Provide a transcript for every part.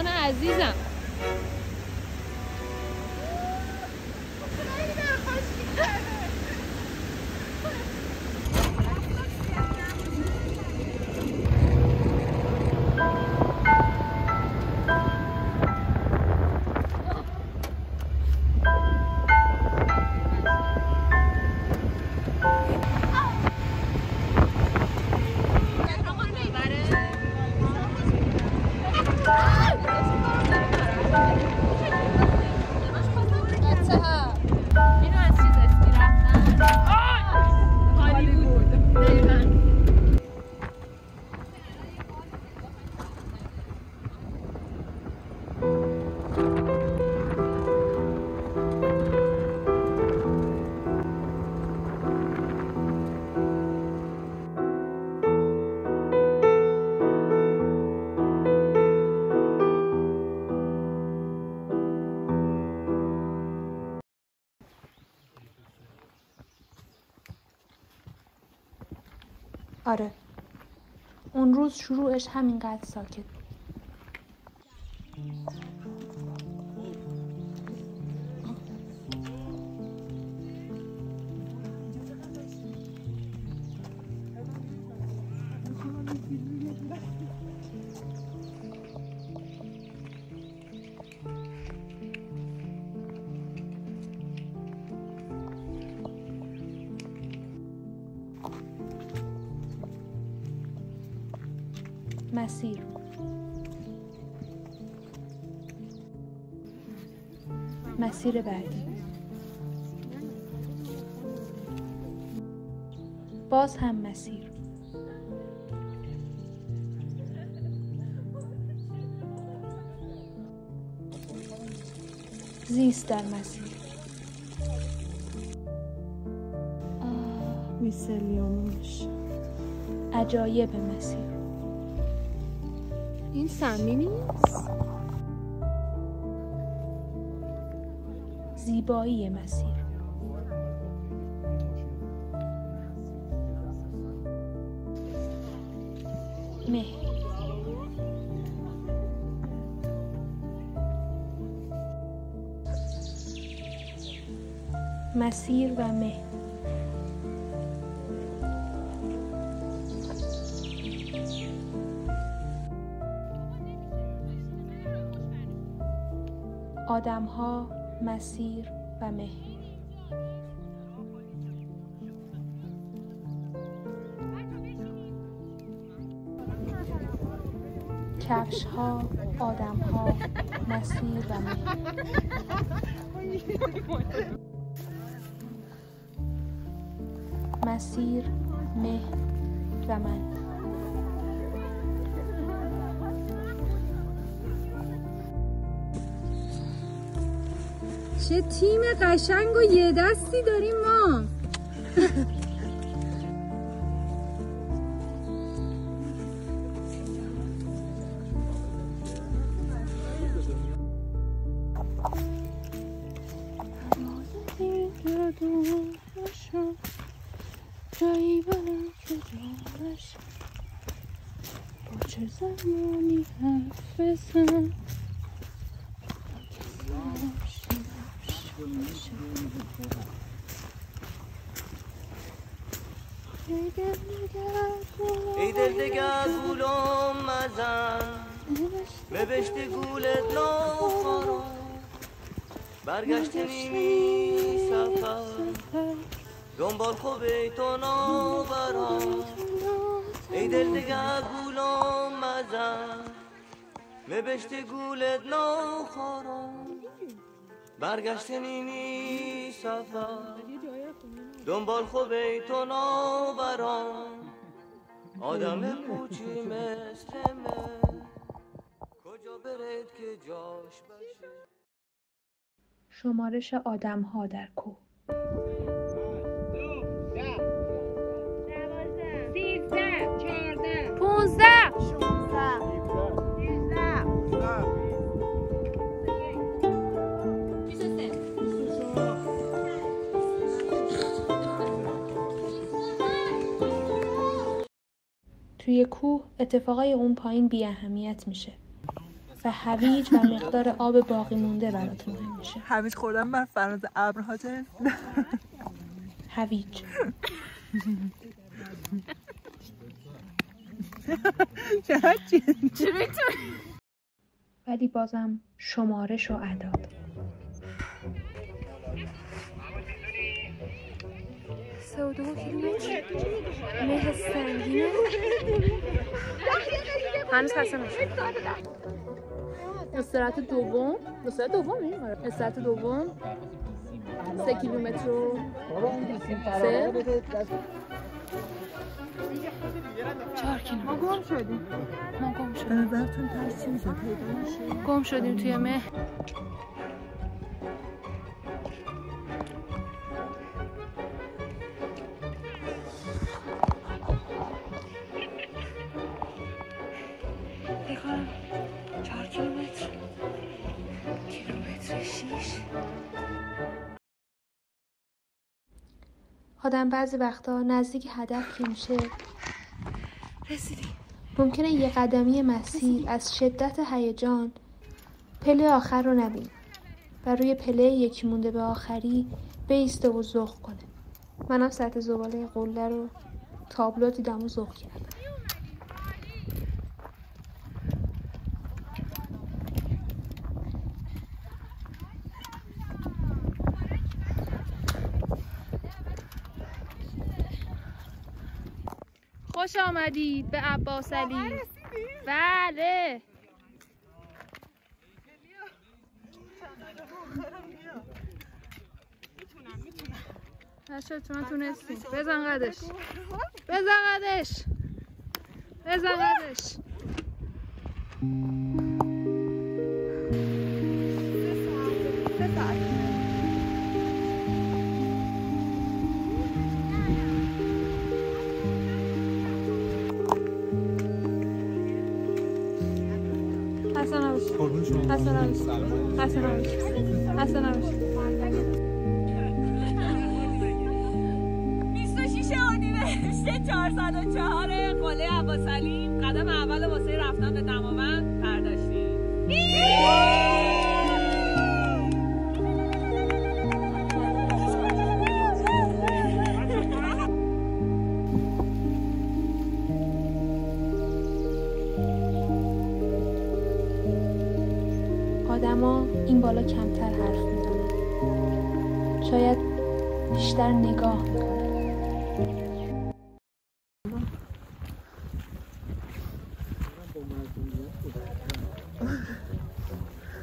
جان عزیزم. آره، اون روز شروعش همینقدر ساکت بود. مسیر بعدی. باز هم مسیر. زیست در مسیر. میسلیومش. عجایب مسیر. این سمی نیست؟ زیبایی مسیر. مهر. مسیر و مهر. آدم‌ها، مسیر و مهر. کفش‌ها، آدم‌ها، مسیر و مهر. مسیر، مهر و من. چه تیم قشنگ و یه دستی داریم ما. جایی برم که جانش با چه زمانی حرف بزن. ای دل دگر گولم مزن ببشت گولت نخورم برگشت نیمی سفر دنبال خوبه تو نبرم. ای دل دگر گولم مزن ببشت گولت نخورم برگشت نیمی سفر دنبال خوبه تو نبرم. آدم پوچی مثل من کجا برد که جاش بشه. شمارش آدم‌ها در کوه. 13 14 15 16 توی کوه اتفاقای اون پایین بی اهمیت میشه. و هویج و مقدار آب باقی مونده برات مهم میشه. هویج خوردن بر فراز ابرها چه؟ هویج ولی بازم شمارش و اعداد. 32 کیلومتر مه سنگینه. هنوز خسته نشد. استراحت دوم. استراحت دوم 3 کیلومتر و 3 4 کیلومتر. ما گم شدیم. به نظرتون ترس چی میشه؟ پیدا میشه؟ گم شدیم توی مه. بخوام 4 کیلومتر 6. آدم بعضی وقتا نزدیک هدف که میشه رسیدیم. ممکنه یه قدمی مسیر از شدت هیجان پله آخر رو نبینه و روی پله یکی مونده به آخری بیسته و ذوق کنه. منم سطح زباله قله رو تابلو دیدم و ذوق کردم. خوش آمدید به عباس علی. بله. نشد شما تونستیم. بزن قدش. حسن 404 قله عباس علی قدم اول واسه رفتن به دماوند برداشتیم. آدما این بالا کمتر حرف میزنن، شاید بیشتر نگاه میکنن.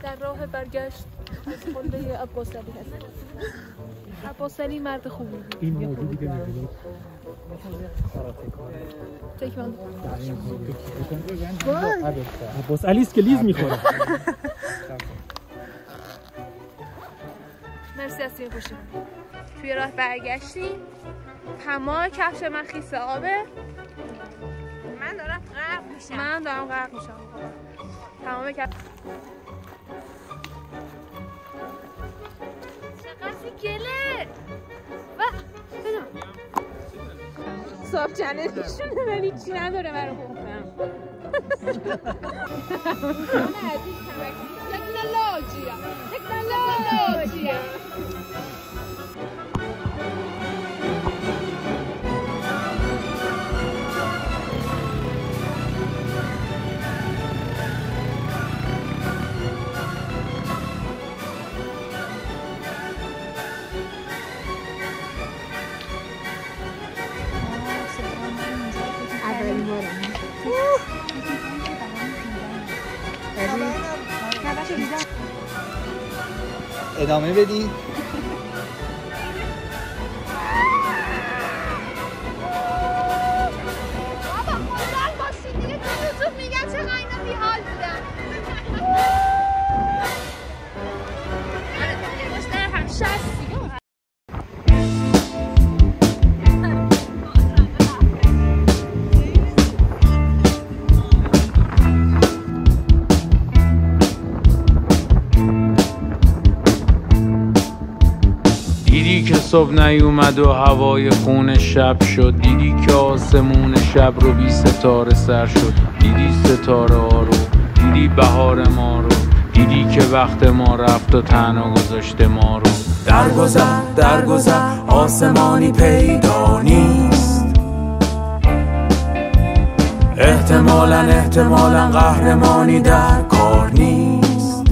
در راه برگشت از قله عباس علی هست. عباس علی مرد خوبی بود. این موضوع دیگه می‌بینید تکمان عباس علی است که لیز میخوره. مرسی از توی خوشی. توی راه برگشتیم. تمام کفش من خیس آبه. من دارم غرق میشم. تمام کفش چقدر گله و بدم صاف چنه میشونه ولی چی نداره برای خوبم. تکنولوژیا ادامه بدین. بابا خودال باشید دیگه. تو یوتیوب میگن چقدر اینا بیحال بودن. بیشتر هم 60 دیگه. دیدی که صبح نیومد و هوای خون شب شد، دیدی که آسمون شب رو بی ستاره سر شد، دیدی ستاره ها رو، دیدی بهار ما رو، دیدی که وقت ما رفت و تنها گذاشته ما رو. در گذر آسمانی پیدا نیست، احتمالاً قهرمانی در کار نیست.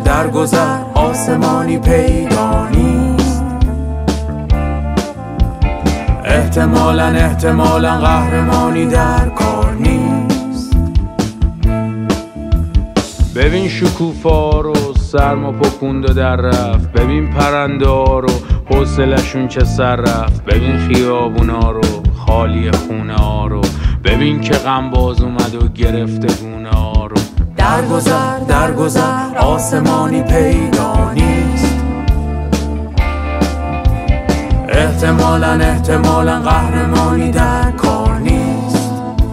در گذر آسمانی پیدا نیست، احتمالاً قهرمانی در کار نیست. ببین شکوفا رو سرما پکوند و در رفت، ببین پرنده ها رو حوصلشون چه سر رفت، ببین خیابونا رو خالی خونه ها رو، ببین که غم باز اومد و گرفته گونه ها رو. در گذر آسمانی پیدا نیست، احتمالاً قهرمانی در